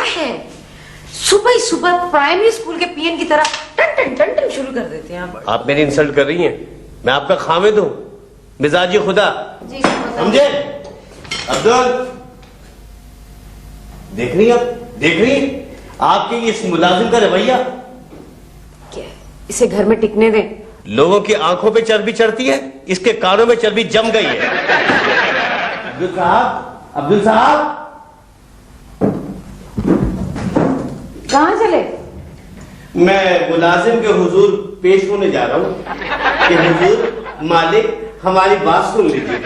है? सुबह ही सुबह प्राइमरी स्कूल के पीएन की तरह टन टन टन टन शुरू कर देते हैं आप मेरी इंसल्ट कर रही हैं? मैं आपका खामिद हूँ, मिजाजी खुदा, समझे? अब्दुल, देख रही आपके इस मुलाजिम का रवैया। क्या इसे घर में टिकने दें? लोगों की आंखों पे चर्बी चढ़ती है, इसके कानों में चर्बी जम गई है। अब्दुल साहब कहां चले? मैं मुलाजिम के हुजूर पेश होने जा रहा हूँ कि हुजूर मालिक हमारी बात सुन लीजिए।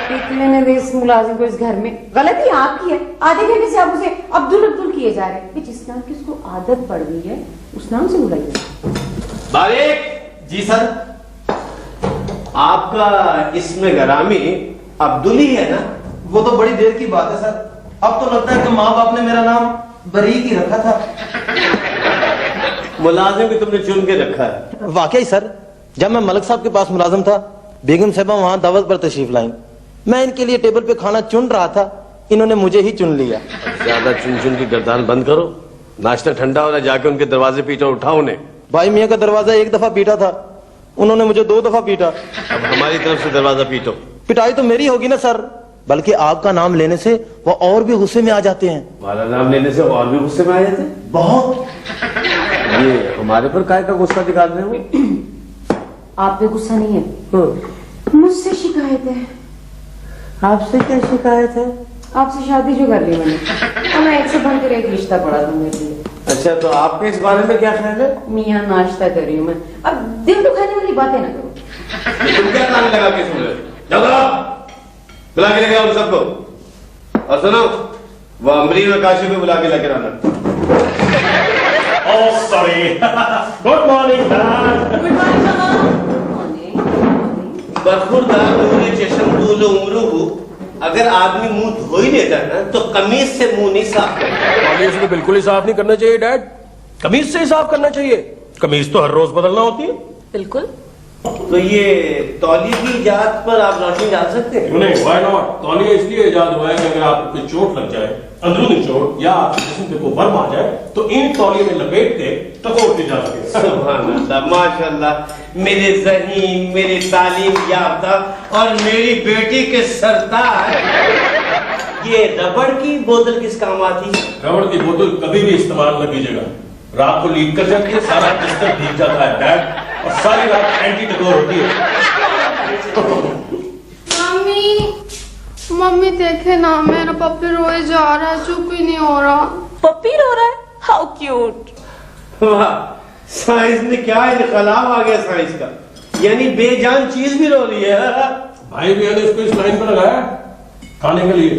टिकने दे इस मुलाजिम को इस घर में। गलती आपकी है, आधे घंटे से आप उसे अब्दुल अब्दुल किए जा रहे हैं। जिस नाम की उसको आदत पड़ गई है उस नाम से बुलाइए। बारिक जी सर, आपका इसमें गरामी अब्दुल ही है ना? वो तो बड़ी देर की बात है सर, अब तो लगता है कि माँ बाप ने मेरा नाम बरीक ही रखा था। मुलाजिम भी तुमने चुन के रखा है। वाकई सर, जब मैं मलिक साहब के पास मुलाजिम था, बेगम साहबा वहां दावत पर तशरीफ लाई। मैं इनके लिए टेबल पे खाना चुन रहा था, इन्होंने मुझे ही चुन लिया। ज्यादा चुन चुन की गर्दान बंद करो, नाश्ता ठंडा हो रहा, जाके उनके दरवाजे पीटो, उठाओ उन्हें। भाई मियाँ का दरवाजा एक दफा पीटा था, उन्होंने मुझे 2 दफा पीटा। अब हमारी तरफ से दरवाजा पीटो। पिटाई तो मेरी होगी ना सर, बल्कि आपका नाम लेने से वो और भी गुस्से में आ जाते हैं। हमारा नाम लेने से और भी गुस्से में आ जाते हैं? बहुत। ये हमारे पर काय का गुस्सा दिखा रहे हो? आप पे गुस्सा नहीं है, मुझसे शिकायत है। आपसे क्या शिकायत है? आपसे शादी जो कर ली मैंने, और मैं एक से बनकर एक रिश्ता पड़ा था मेरे लिए। अच्छा, तो आपके इस बारे में क्या ख्याल है? मियाँ नाश्ता कर रही हूँ मैं, अब दिल दुखाने वाली बातें ना करो। तुम क्या कान लगा के सुन रहे हो? जाओ बुला के लेके आओ उन सबको, और सुनो वो अमरीन और काशी को बुला के लेकर आना। Oh, sorry. Good morning, Dad. Good morning मामा। बखुरदार नूरे चश्म दूलो उम्रूहु, अगर आदमी मुंह धो ही लेता है ना तो कमीज से मुंह नहीं साफ करता। कमीज को बिल्कुल ही साफ नहीं करना चाहिए डैड, कमीज से ही साफ करना चाहिए। कमीज तो हर रोज बदलना होती है। बिल्कुल। तो ये तौली की इजाद पर आप रोशनी डाल सकते हैं? नहीं, व्हाई नॉट? तौलिया इसलिए इजाद हुआ है कि अगर आपको कोई चोट लग जाए, अंदरूनी चोट, या आपके जिस्म पे कोई वर्म आ जाए, तो इन तौलिए में लपेट के टकोरते जा सके। सुभान अल्लाह, माशाअल्लाह, मेरे ज़हीन, मेरे तालीम याफ्ता और मेरी बेटी के सरताज। ये रबड़ की बोतल किस काम आती है? रबड़ की बोतल कभी भी इस्तेमाल न कीजिएगा, रात को लीक कर जाती है, सारा बिस्तर भीग जाता है डैड, और सारी रात एंटी टकोर होती है। मम्मी देखे ना, मेरा पप्पी रोए जा रहा है, चुप ही नहीं हो रहा। पप्पी रो रहा है? How cute. वाह, साइंस में क्या इनकलाब आ गया साइंस का, यानी बेजान चीज भी रो रही है। भाई भैया ने इसको इस लाइन पर लगाया खाने के लिए।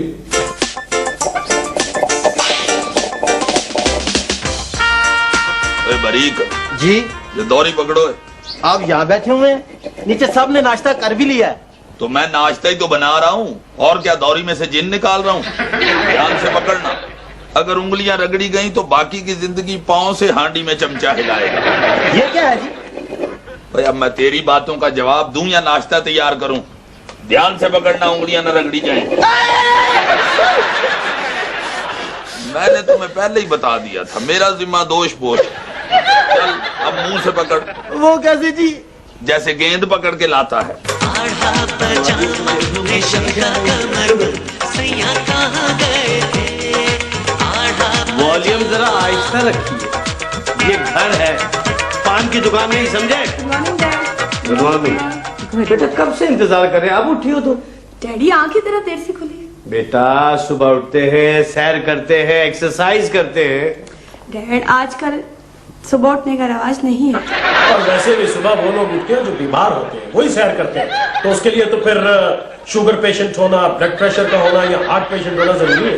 बरीक जी, ये दौरी पकड़ो है। आप यहाँ बैठे हुए हैं, नीचे सब ने नाश्ता कर भी लिया है। तो मैं नाश्ता ही तो बना रहा हूँ, और क्या दौरी में से जिन निकाल रहा हूँ। ध्यान से पकड़ना, अगर उंगलियां रगड़ी गई तो बाकी की जिंदगी पांव से हांडी में चमचा हिलाएगा। ये क्या है जी? भाई अब मैं तेरी बातों का जवाब दूं या नाश्ता तैयार करूं? ध्यान से पकड़ना, उंगलियां न रगड़ी जाएं। मैंने तुम्हें पहले ही बता दिया था, मेरा जिम्मा दोष पोष। चल अब मुंह से पकड़। वो कैसे जी? जैसे गेंद पकड़ के लाता है। वॉल्यूम जरा आहिस्ता रखिए, ये घर है, पान की दुकान नहीं, समझे? Good morning. बेटा कब से इंतजार कर रहे हैं, अब उठी हो तो? डैडी आंखें तेरा देर से खुली। बेटा सुबह उठते हैं, सैर करते हैं, एक्सरसाइज करते हैं। डैड आजकल सुबह उठने का रवाज नहीं है। और वैसे भी सुबह वो लोग उठते हैं जो बीमार होते हैं, वही सैर करते हैं, तो उसके लिए तो फिर शुगर पेशेंट होना, ब्लड प्रेशर का होना या हार्ट पेशेंट होना जरूरी है।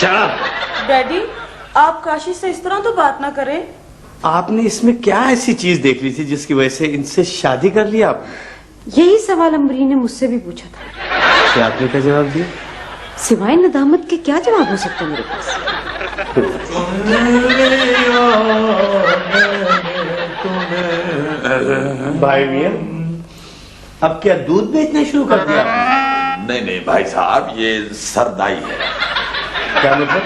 शराब। डैडी आप काशी से इस तरह तो बात ना करें। आपने इसमें क्या ऐसी चीज देख ली थी जिसकी वजह से इनसे शादी कर लिया आप? यही सवाल अमरीन ने मुझसे भी पूछा था। क्या आपने क्या जवाब दिया? सिवाय नदामत के क्या जवाब हो सकता है मेरे पास? भाई मियां, अब क्या दूध बेचना शुरू कर दिया? नहीं नहीं भाई साहब, ये सरदाई है। क्या मतलब?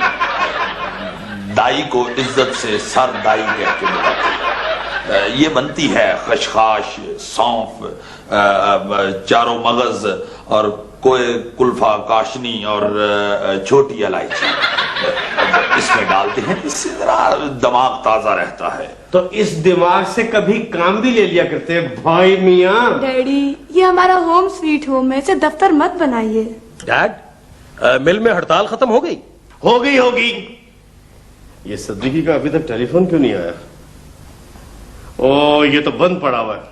दाई को इज्जत से सर दाई कह के बुलाते। ये बनती है खशखाश, सौंफ, चारों मगज और कोई कुल्फा, काशनी और छोटी इलायची इसमें डालते हैं, इससे जरा दिमाग ताजा रहता है। तो इस दिमाग से कभी काम भी ले लिया करते हैं भाई मियाँ। डैडी, ये हमारा होम स्वीट होम है, इसे दफ्तर मत बनाइए। डैड, मिल में हड़ताल खत्म हो गई? होगी। ये सदीकी का अभी तक टेलीफोन क्यों नहीं आया? ओ, ये तो बंद पड़ा हुआ है।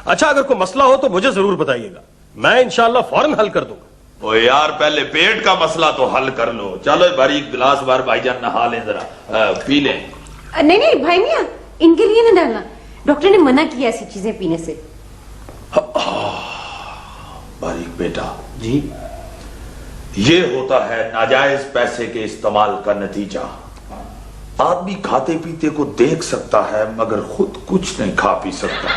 अच्छा, अगर कोई मसला हो तो मुझे जरूर बताइएगा, मैं इंशाल्लाह फौरन हल कर दूंगा। ओ यार, पहले पेट का मसला तो हल कर लो। चलो बारीक गिलास बार भाईजान नहा लें, जरा पी लें। नहीं भाई मियाँ, इनके लिए नहीं डालना, डॉक्टर ने मना किया ऐसी चीजें पीने से। बारीक बेटा जी। ये होता है नाजायज पैसे के इस्तेमाल का नतीजा। आदमी खाते पीते को देख सकता है मगर खुद कुछ नहीं खा पी सकता।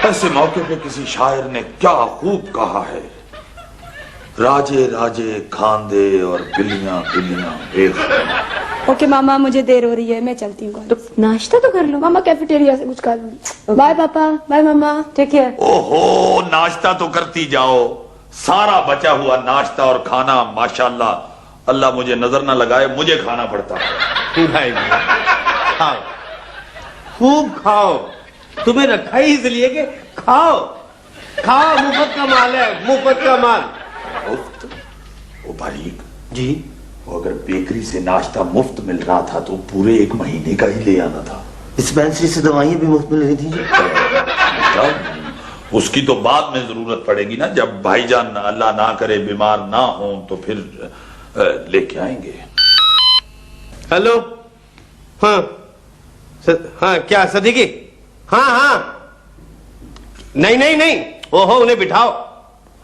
ऐसे मौके पे किसी शायर ने क्या खूब कहा है, राजे राजे खांदे और बिल्लियां बिल्लियां बेखबर। ओके मामा, मुझे देर हो रही है, मैं चलती हूँ। तो नाश्ता तो कर लो। मामा कैफेटेरिया से कुछ खा लूंगी। बाय पापा, बाय मामा, टेक केयर। ओहो, नाश्ता तो करती जाओ। सारा बचा हुआ नाश्ता और खाना माशाल्लाह, अल्लाह मुझे नजर ना लगाए, मुझे खाना पड़ता है। भाई खाओ, खूब खाओ, तुम्हें रखा ही इसलिए कि खाओ। मुफ्त का माल है, मुफ्त का माल। मुफ्त? ओ बारीक जी। वो अगर बेकरी से नाश्ता मुफ्त मिल रहा था तो पूरे 1 महीने का ही ले आना था। डिस्पेंसरी से दवाइयाँ भी मुफ्त मिल रही थी। उसकी तो बाद में जरूरत पड़ेगी ना, जब भाईजान अल्लाह ना करे बीमार ना हो तो फिर लेके आएंगे। हेलो, हाँ हाँ, क्या सदीकी? हाँ, नहीं, ओहो, उन्हें बिठाओ।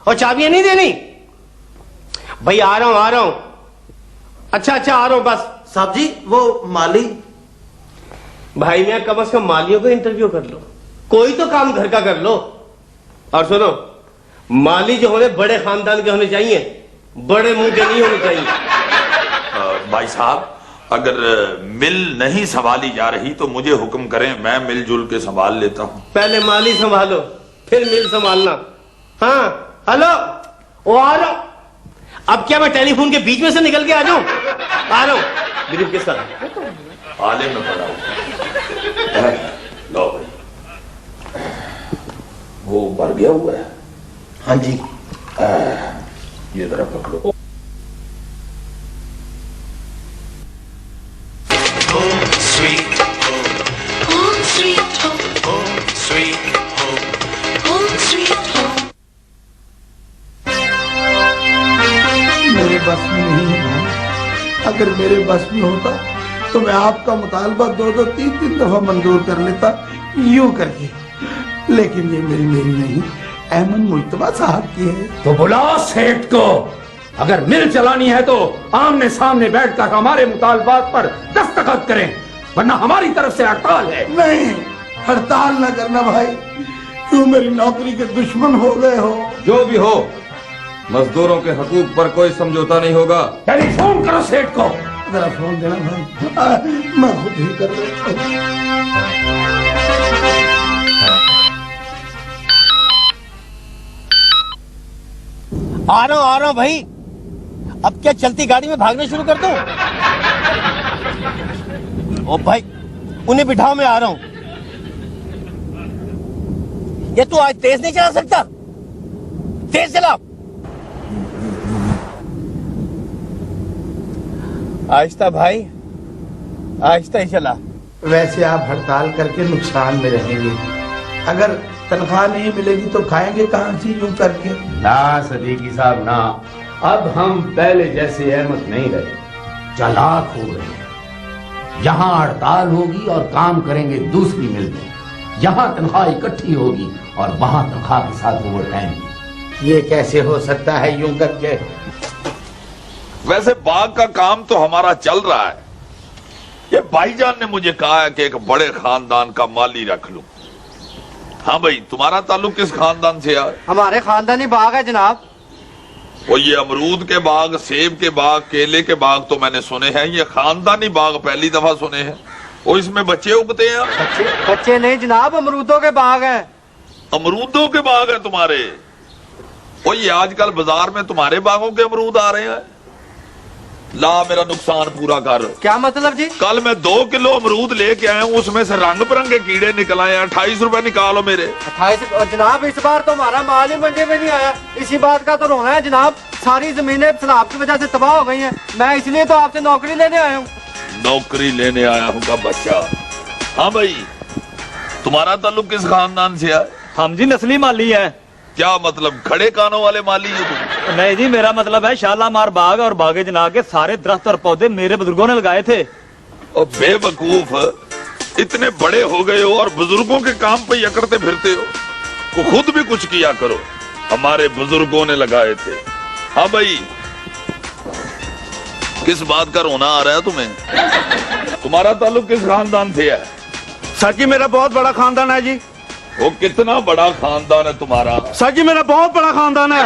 और चाबियां नहीं देनी? भाई आ रहा हूं। अच्छा, आ रहा हूं बस। साहब जी, वो माली। भाई मैं कम से कम मालियों को इंटरव्यू कर लो, कोई तो काम घर का कर लो। और सुनो, माली जो होने बड़े खानदान के होने चाहिए, बड़े मुंह के नहीं होने चाहिए। भाई साहब, अगर मिल नहीं संभाली जा रही तो मुझे हुक्म करें, मैं मिलजुल के संभाल लेता हूं। पहले माली संभालो, फिर मिल संभालना। हाँ, हेलो, वो आ रहा। अब क्या मैं टेलीफोन के बीच में से निकल के आ जाऊं? आ रहा हूं। बिल्कुल किस तरह आले में पड़ा हूं। लो भाई, वो भर गया हुआ है। हाँ जी। ये जरा पकड़ो। मेरे बस में नहीं है। अगर मेरे बस में होता तो मैं आपका मुतालबा 2-2, 3-3 दफा मंजूर कर लेता, यूं करके। लेकिन ये मेरी नहीं, अहमद मुश्तबा साहब की है। तो बुलाओ सेठ को। अगर मिल चलानी है तो आमने सामने बैठकर हमारे मुतालबात पर दस्तखत करें, वरना हमारी तरफ से हड़ताल है। नहीं, हड़ताल ना करना भाई, क्यों मेरी नौकरी के दुश्मन हो गए हो। जो भी हो, मजदूरों के हकूक पर कोई समझौता नहीं होगा। टेलीफोन करो सेठ को। जरा फोन देना भाई, मैं खुद ही कर लेता हूं। आ रहा हूं भाई। अब क्या चलती गाड़ी में भागना शुरू कर दूं? ओ भाई, उन्हें बिठाओ, मैं आ रहा हूं। ये तू आज तेज नहीं चला सकता? तेज चला। आहिस्ता भाई, आहिस्ता ही चला। वैसे आप हड़ताल करके नुकसान में रहेंगे। अगर तनख्वाह नहीं मिलेगी तो खाएंगे कहां से यूं करके? ना सदीकी साहब ना, अब हम पहले जैसे अहमद नहीं रहे, चालाक हो गए। यहाँ हड़ताल होगी और काम करेंगे दूसरी मिल में। यहाँ तनख्वाह इकट्ठी होगी और वहां तनख्वाह के साथ ओवर टाइम। ये कैसे हो सकता है यूं करके? वैसे बाग का काम तो हमारा चल रहा है। ये भाईजान ने मुझे कहा है कि एक बड़े खानदान का माली रख लूं। हाँ भाई, तुम्हारा ताल्लुक किस खानदान से यार? हमारे खानदानी बाग है जनाब। वो ये अमरूद के बाग, सेब के बाग, केले के बाग तो मैंने सुने हैं, ये खानदानी बाग पहली दफा सुने हैं। वो इसमें बच्चे उगते हैं? बच्चे नहीं जनाब, अमरूदों के बाग है। अमरूदों के बाग है तुम्हारे? वो ये आजकल बाजार में तुम्हारे बागों के अमरूद आ रहे हैं। ला मेरा नुकसान पूरा कर। क्या मतलब जी? कल मैं 2 किलो अमरूद लेके आया हूँ, उसमें से रंग बिरंगे कीड़े निकल आए। 28 रुपए निकालो मेरे। 28? और जनाब इस बार तो हमारा माल ही मंडी में नहीं आया, इसी बात का तो रोना है जनाब। सारी जमीनें सैलाब की वजह से तबाह हो गई हैं। मैं इसलिए तो आपसे नौकरी लेने आया हूँ। नौकरी लेने आया हूँ का बच्चा? हाँ भाई, तुम्हारा ताल्लुक किस खानदान से है? हम जी नस्ली माली हैं। क्या मतलब, खड़े कानों वाले माली हो तुम? नहीं जी, मेरा मतलब है शालामार बाग और बागे जना के सारे दरख्त और पौधे मेरे बुजुर्गों ने लगाए थे। और बेवकूफ, इतने बड़े हो गए हो और बुजुर्गों के काम पे यकड़ते फिरते हो। तो खुद भी कुछ किया करो, हमारे बुजुर्गों ने लगाए थे। हाँ भाई, किस बात का रोना आ रहा है तुम्हें? तुम्हारा ताल्लुक किस खानदान से है? सर जी मेरा बहुत बड़ा खानदान है जी। वो कितना बड़ा खानदान है तुम्हारा? सर जी मेरा बहुत बड़ा खानदान है।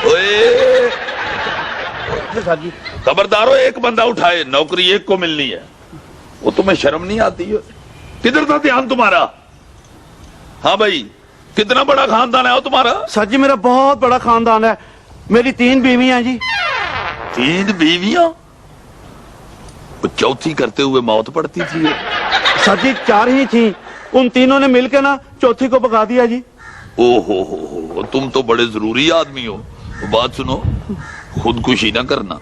ओए खबरदारो, एक बंदा उठाए, नौकरी एक को मिलनी है। वो तुम्हें शर्म नहीं आती है? किधर था ध्यान तुम्हारा? हाँ भाई, कितना बड़ा खानदान है वो तुम्हारा? सर जी मेरा बहुत बड़ा खानदान है, मेरी 3 बीवियां जी। 3 बीवियां? वो चौथी करते हुए मौत पड़ती थी। सर जी 4 ही थी, उन तीनों ने मिलकर ना चौथी को भगा दिया जी। ओहो, तुम तो बड़े जरूरी आदमी हो। तो बात सुनो, खुदकुशी ना करना,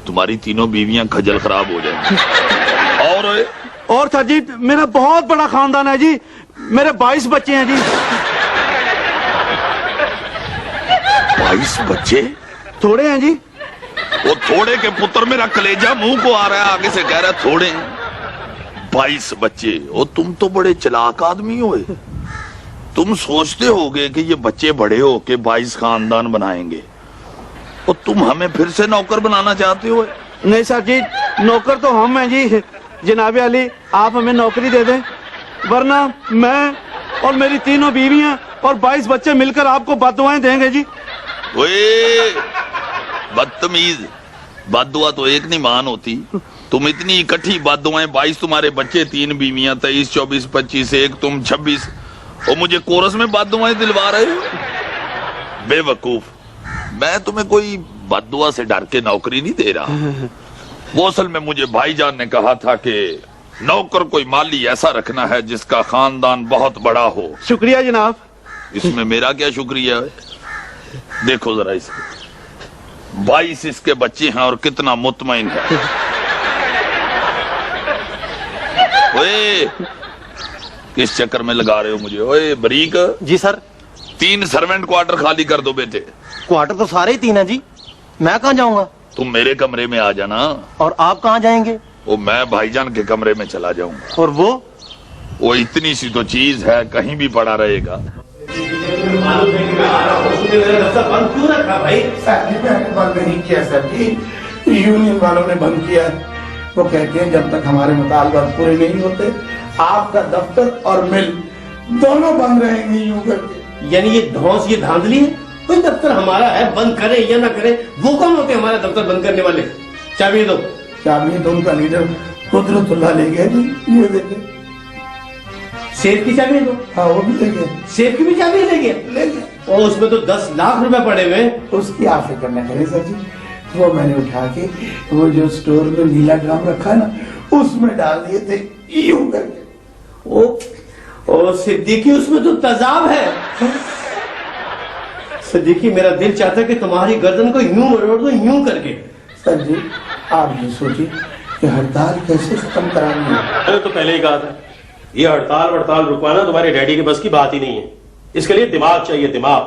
तुम्हारी 3 बीवियां खजल खराब हो जाएंगी। और सर जी मेरा बहुत बड़ा खानदान है जी, मेरे 22 बच्चे हैं जी। 22 बच्चे? थोड़े हैं जी। वो थोड़े के पुत्र मेरा कलेजा मुंह को आ रहा है, आगे से कह रहा है थोड़े। 22 बच्चे? ओ तुम तो बड़े चालाक आदमी हो। तुम सोचते होगे कि ये बच्चे बड़े हो के 22 खानदान बनाएंगे, और तुम हमें फिर से नौकर बनाना चाहते हो? नहीं सर जी, नौकर तो हम हैं जी। जनाबे अली, आप हमें नौकरी दे दें, वरना मैं और मेरी 3 बीवियां और 22 बच्चे मिलकर आपको बददुआएं देंगे जी। ओए बदतमीज, बददुआ तो एक नहीं मान होती। तुम इतनी इकट्ठी बददुआएं, 22 तुम्हारे बच्चे, 3 बीवियां, 23, 24, 25, एक तुम 26, और मुझे कोरस में बददुआएं दिलवा रहे हो? बेवकूफ, मैं तुम्हें कोई बददुआ से डर के नौकरी नहीं दे रहा। वो असल में मुझे भाईजान ने कहा था कि नौकर कोई माली ऐसा रखना है जिसका खानदान बहुत बड़ा हो। शुक्रिया जनाब। इसमें मेरा क्या शुक्रिया है? देखो जरा इसे, 22 इसके बच्चे हैं और कितना मुतमईन है। ओए, किस चक्कर में लगा रहे हो मुझे? ओए बरीक जी सर। 3 सर्वेंट क्वार्टर खाली कर दो बेटे। क्वार्टर तो सारे ही 3 है जी, मैं कहाँ जाऊंगा? तुम मेरे कमरे में आ जाना। और आप कहाँ जाएंगे? वो मैं भाईजान के कमरे में चला जाऊंगा। और वो इतनी सी तो चीज है, कहीं भी पड़ा रहेगा। बंद क्यों रखा भाई? सर जी मैंने बंद नहीं किया सर जी, यूनियन वालों ने बंद किया है। वो कहते हैं जब तक हमारे मुतालबात पूरे नहीं होते आपका दफ्तर और मिल दोनों बंद रहेंगे यूं करके। यानी ये धौंस, ये धांधली है? कोई दफ्तर हमारा है, बंद करे या ना करे, वो कौन होते हमारा दफ्तर बंद करने वाले? चाबी दो। चाबी तो उनका लीडर कुदरतुल्लाह ले गया जी, ये देखे। सेफ की चाबी दो। हाँ वो भी ले गए। सेफ की भी चाबी ले गया? ले गए। और उसमें तो 10 लाख रुपए पड़े हुए। उसकी आप फिक्र न करें सर जी, वो मैंने उठा के वो जो स्टोर में नीला ड्रम रखा ना उसमें डाल दिए थे यूं करके। ओ सिद्दीकी, उसमें तो तेजाब है। सिद्दीकी, मेरा दिल चाहता है कि तुम्हारी गर्दन को यूं मरोड़ दो, यूं करके। सर जी आप ये सोचिए कि हड़ताल कैसे खत्म करानी है। मैंने तो पहले ही कहा था, ये हड़ताल रुकवाना तुम्हारे डैडी के बस की बात ही नहीं है। इसके लिए दिमाग चाहिए, दिमाग।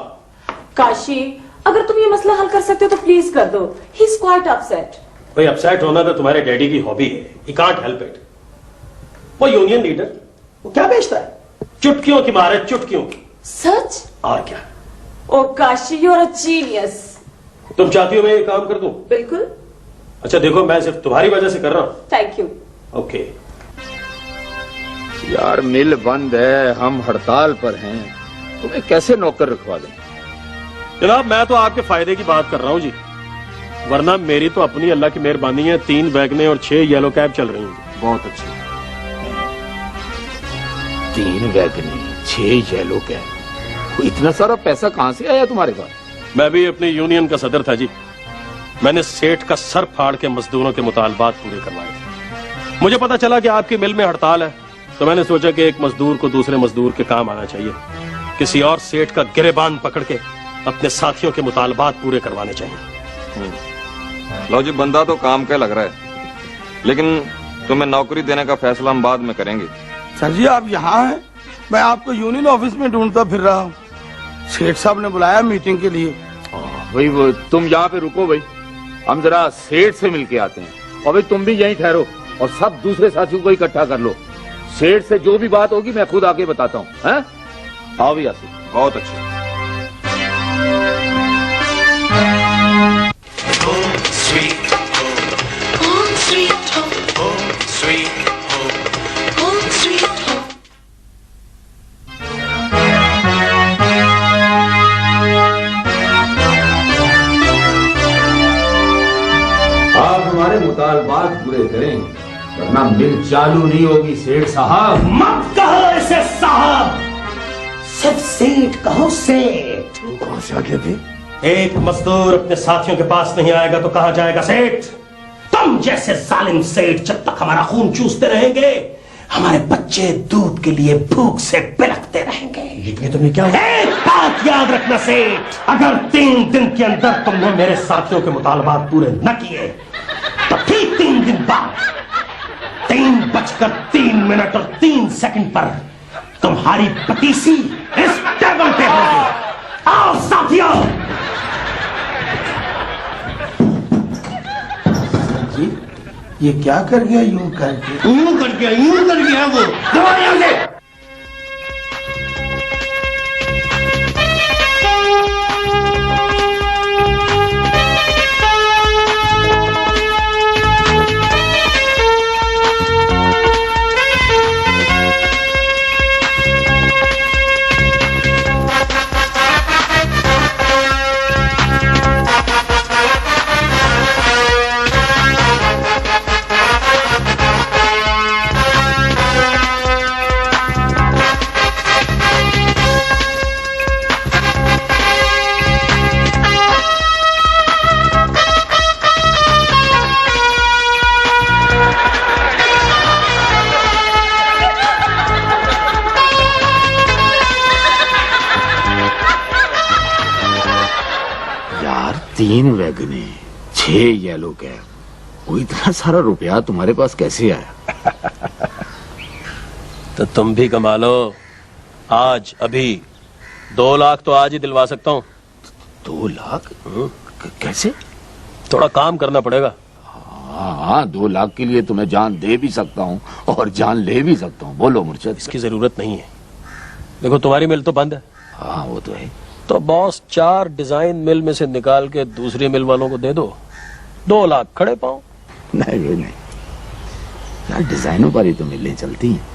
काशी, अगर तुम ये मसला हल कर सकते हो तो प्लीज कर दो। He is quite upset. भाई अपसेट होना तो तुम्हारे डैडी की हॉबी है, ही कांट हेल्प इट। वो यूनियन लीडर, वो क्या बेचता है? चुटकियों की मार है, चुटकियों की। सच? और क्या? ओ Kashi, you are a genius. तुम चाहती हो मैं ये काम कर दूं? बिल्कुल। अच्छा देखो, मैं सिर्फ तुम्हारी वजह से कर रहा हूं। Thank you. ओके। यार मिल बंद है, हम हड़ताल पर हैं, तुम्हें कैसे नौकर रखवा दें? जनाब मैं तो आपके फायदे की बात कर रहा हूँ जी, वरना मेरी तो अपनी अल्लाह की मेहरबानी है 3 वैगने और 6 येलो कैब चल रही हैं। बहुत अच्छे। 3 वैगने, 6 येलो कैब, इतना सारा पैसा कहां से आया तुम्हारे पास? मैं भी अपनी यूनियन का सदर था जी, मैंने सेठ का सर फाड़ के मजदूरों के मुतालबात पूरे करवाए थे। मुझे पता चला कि आपकी मिल में हड़ताल है, तो मैंने सोचा कि एक मजदूर को दूसरे मजदूर के काम आना चाहिए, किसी और सेठ का गिरेबान पकड़ के अपने साथियों के मुतालबात पूरे करवाने चाहिए। लो जी, बंदा तो काम का लग रहा है, लेकिन तुम्हें नौकरी देने का फैसला हम बाद में करेंगे। सर जी आप यहाँ हैं, मैं आपको यूनियन ऑफिस में ढूंढता फिर रहा हूँ। सेठ साहब ने बुलाया मीटिंग के लिए। भाई वो तुम यहाँ पे रुको भाई, हम जरा सेठ से मिलके आते हैं। और भाई तुम भी यहीं ठहरो और सब दूसरे साथियों को इकट्ठा कर लो। सेठ से जो भी बात होगी मैं खुद आके बताता हूँ। हैं? आओ भी आसिफ। बहुत अच्छे। आप हमारे मुतालबात पूरे करें, वरना मिल चालू नहीं होगी सेठ साहब। मत कहो ऐसे साहब, सिर्फ सेठ कहो सेठ। कौन से आगे थे? एक मजदूर अपने साथियों के पास नहीं आएगा तो कहां जाएगा सेठ? तुम जैसे जालिम सेठ जब तक हमारा खून चूसते रहेंगे, हमारे बच्चे दूध के लिए भूख से बिलखते रहेंगे। ये तुमने क्या? एक बात याद रखना सेठ, अगर 3 दिन के अंदर तुमने मेरे साथियों के मुतालबात पूरे न किए तो ठीक 3 दिन बाद 3:03 और 3 सेकंड पर तुम्हारी पतीसी इस टेबल पे होगी। आओ साथियों। ये क्या कर गया यूं करके? यूं कर गया वो। दौड़ यहां से। यार 3 वैगने, 6 येलो कैब, वो इतना सारा रुपया तुम्हारे पास कैसे आया? तो तुम भी कमा लो। आज अभी 2 लाख तो आज ही दिलवा सकता हूँ। 2 लाख? कैसे? थोड़ा काम करना पड़ेगा। हाँ, 2 लाख के लिए तुम्हें जान दे भी सकता हूँ और जान ले भी सकता हूँ। बोलो मुर्शद। इसकी जरूरत नहीं है। देखो तुम्हारी मिल तो बंद है। हाँ वो तो है। तो बॉस 4 डिजाइन मिल में से निकाल के दूसरी मिल वालों को दे दो, 2 लाख खड़े पाओ। नहीं भाई नहीं यार, डिजाइनों पर ही तो मिलें चलती हैं।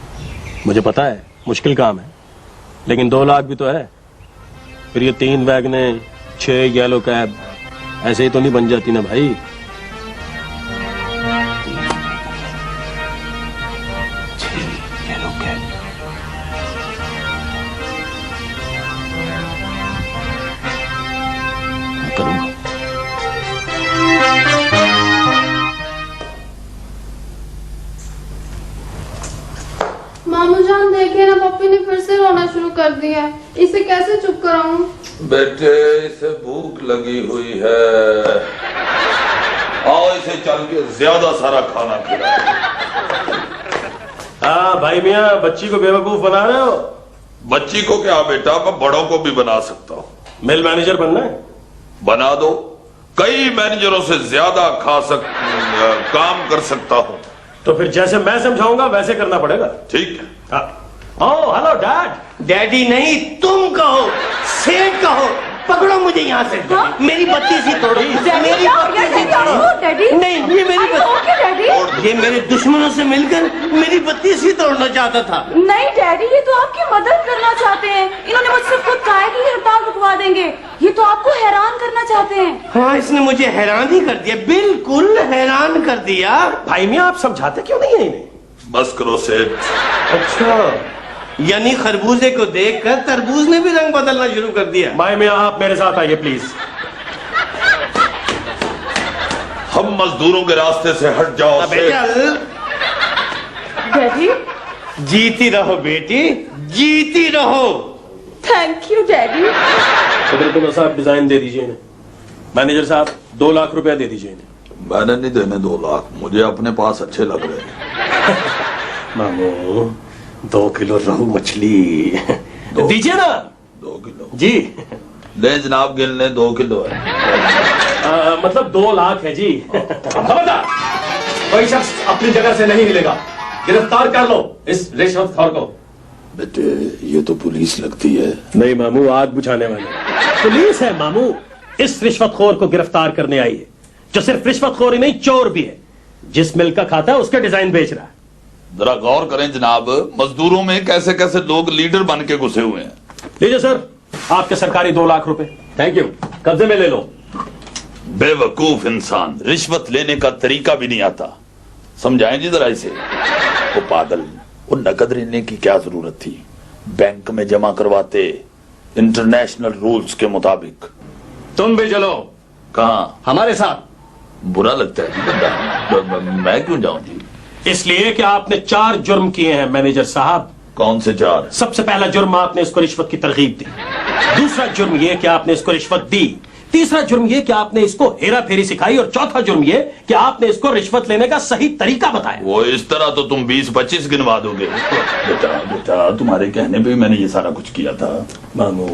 मुझे पता है मुश्किल काम है, लेकिन 2 लाख भी तो है। फिर ये 3 वैगने, 6 येलो कैब ऐसे ही तो नहीं बन जाती ना भाई। मामू जान देखे ना, पप्पी ने फिर से रोना शुरू कर दिया है। इसे कैसे चुप कराऊं? बेटे इसे भूख लगी हुई है, आओ इसे चल के ज्यादा सारा खाना खिलाओ। हाँ भाई मियाँ, बच्ची को बेवकूफ बना रहे हो? बच्ची को क्या बेटा, मैं बड़ों को भी बना सकता हूँ। मिल मैनेजर बनना है? बना दो, कई मैनेजरों से ज्यादा काम कर सकता हूँ। तो फिर जैसे मैं समझाऊंगा वैसे करना पड़ेगा। ठीक है। Oh hello dad. डैडी नहीं, तुम कहो, सेठ कहो। पकड़ो मुझे यहाँ से। मेरी बत्ती सी तोड़ी। मेरी बत्ती सी तोड़ो। डैडी नहीं, ये मेरी बत्ती। तोड़ दो। ये मेरे दुश्मनों से मिलकर मेरी बत्ती सी तोड़ना चाहता था। नहीं डैडी, ये तो आपकी मदद करना चाहते हैं। इन्होंने मुझसे खुद कहा है कि ये हड़ताल रुकवा देंगे। ये तो आपको हैरान करना चाहते हैं। हाँ, इसने मुझे हैरान ही कर दिया, बिल्कुल हैरान कर दिया। भाई मियां आप समझाते क्यों नहीं है इन्हें? बस करो सेठ। अच्छा, यानी खरबूजे को देखकर तरबूज ने भी रंग बदलना शुरू कर दिया। भाई मियां आप मेरे साथ आइए प्लीज। हम मजदूरों के रास्ते से हट जाओ सेठ। चल, डैडी, जीती रहो बेटी, जीती रहो। Thank you daddy. सदर साहब डिजाइन दे दीजिए इन्हें। मैनेजर साहब 2 लाख रुपया दे दीजिए इन्हें। मैंने नहीं देने 2 लाख, मुझे अपने पास अच्छे लग रहे हैं। मामू 2 किलो रोहू मछली दीजिए ना। 2 किलो जी ले जनाब, गिनने 2 किलो है। मतलब 2 लाख है जी। खबरदार, कोई शख्स अपनी जगह से नहीं हिलेगा। गिरफ्तार कर लो इस रिश्वतखोर को। बेटे ये तो पुलिस लगती है। नहीं मामू, आग बुझाने वाले पुलिस है मामू। इस रिश्वतखोर को गिरफ्तार करने आई है, जो सिर्फ रिश्वतखोर ही नहीं चोर भी है। जिस मिल का खाता है उसके डिजाइन बेच रहा है। जरा गौर करें जनाब, मजदूरों में कैसे कैसे लोग लीडर बन के घुसे हुए हैं। लीजिए सर, आपके सरकारी 2 लाख रुपए। थैंक यू, कब्जे में ले लो। बेवकूफ इंसान, रिश्वत लेने का तरीका भी नहीं आता। समझाएं जी जरा इसे। वो पागल, वो नकद लेने की क्या जरूरत थी? बैंक में जमा करवाते इंटरनेशनल रूल्स के मुताबिक। तुम भी चलो। कहाँ? हमारे साथ। बुरा लगता है जी बंदा। मैं क्यों जाऊं जी? इसलिए कि आपने 4 जुर्म किए हैं मैनेजर साहब। कौन से 4? सबसे पहला जुर्म, आपने इसको रिश्वत की तरगीब दी। दूसरा जुर्म यह कि आपने इसको रिश्वत दी। तीसरा जुर्म यह कि आपने इसको हेरा फेरी सिखाई। और चौथा जुर्म यह कि आपने इसको रिश्वत लेने का सही तरीका बताया। वो इस तरह तो तुम 20-25 गिनवा दोगे। बेटा तुम्हारे कहने पे मैंने ये सारा कुछ किया था। मामू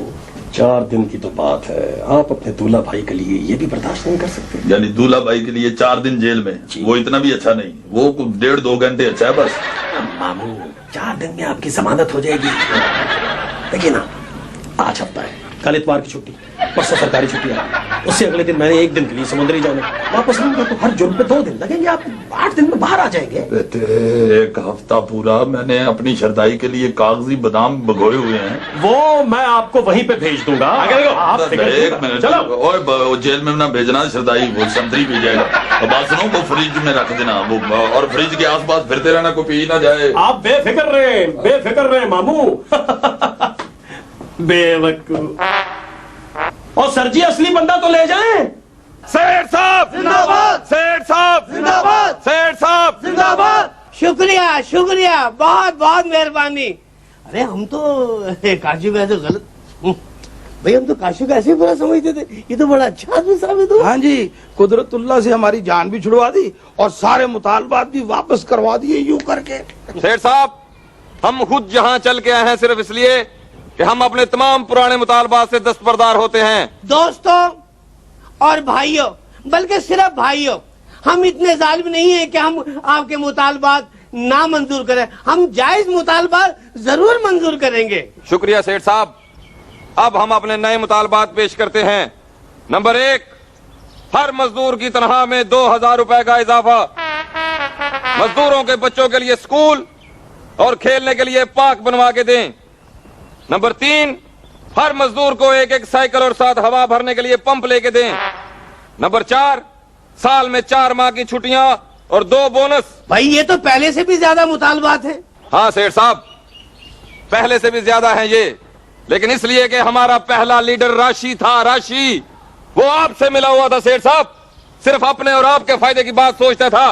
4 दिन की तो बात है, आप अपने दूल्हा भाई के लिए ये भी बर्दाश्त नहीं कर सकते? यानी दूल्हा भाई के लिए 4 दिन जेल में? वो इतना भी अच्छा नहीं, वो 1.5-2 घंटे अच्छा है बस। मामू 4 दिन में आपकी जमानत हो जाएगी। देखिए ना, आज हफ्ता है, कल इतवार की छुट्टी, परसों सरकारी छुट्टी है, उससे अगले दिन मैंने 1 दिन के लिए समुद्री जाना। वापस आऊंगा तो हर जुर्म पे 2 दिन लगेंगे। आप 8 दिन में बाहर आ जाएंगे। 1 हफ्ता पूरा मैंने अपनी शरदाई के लिए कागजी बादाम भगोए हुए हैं। वो मैं आपको वहीं पे भेज दूंगा। आप एक मिनट, चलो जेल में ना भेजना शरदाई, वो संतरी पी जाएगा। और बात सुनो, वो फ्रिज में रख देना वो, और फ्रिज के आसपास फिरते रहना, कोई पी ना जाए। आप बेफिक्र रहे मामू। बेवकूफ। और सर जी असली बंदा तो ले जाएं। सेठ साहब जिंदाबाद, सेठ साहब जिंदाबाद, सेठ साहब जिंदाबाद। शुक्रिया शुक्रिया, बहुत बहुत मेहरबानी। अरे हम तो काशू का ऐसे गलत भाई, हम तो काशू का ऐसे बुरा समझते थे, ये तो बड़ा अच्छा आदमी साबित हुआ। हाँ जी, कुदरतुल्लाह से हमारी जान भी छुड़वा दी और सारे मुतालबात भी वापस करवा दिए यूं करके। सेठ साहब, हम खुद यहाँ चल के आए हैं सिर्फ इसलिए कि हम अपने तमाम पुराने मुतालबात से दस्तबरदार होते हैं। दोस्तों और भाइयों, बल्कि सिर्फ भाइयों, हम इतने जालिम नहीं है कि हम आपके मुतालबात ना मंजूर करें। हम जायज मुतालबात जरूर मंजूर करेंगे। शुक्रिया सेठ साहब। अब हम अपने नए मुतालबात पेश करते हैं। नंबर 1, हर मजदूर की तनख्वाह में 2000 रुपए का इजाफा। मजदूरों के बच्चों के लिए स्कूल और खेलने के लिए पार्क बनवा के दें। नंबर 3, हर मजदूर को 1-1 साइकिल और साथ हवा भरने के लिए पंप लेके दें। नंबर 4, साल में 4 माह की छुट्टियां और 2 बोनस। भाई ये तो पहले से भी ज्यादा मुतालबात है। हाँ सेठ साहब, पहले से भी ज्यादा है ये, लेकिन इसलिए कि हमारा पहला लीडर राशि था। राशि वो आपसे मिला हुआ था सेठ साहब, सिर्फ अपने और आपके फायदे की बात सोचता था।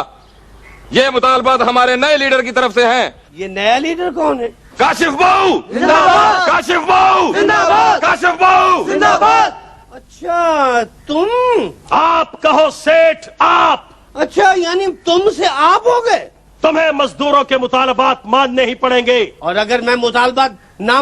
ये मुतालबात हमारे नए लीडर की तरफ से हैं। ये नया लीडर कौन है? काशिफ बाऊ जिंदाबाद, काशिफ बाऊ जिंदाबाद, काशिफ बाऊ जिंदाबाद। अच्छा तुम? आप कहो सेठ, आप। अच्छा, यानी तुम से आप हो गए? तुम्हें मजदूरों के मुतालबात मानने ही पड़ेंगे। और अगर मैं मुतालबात ना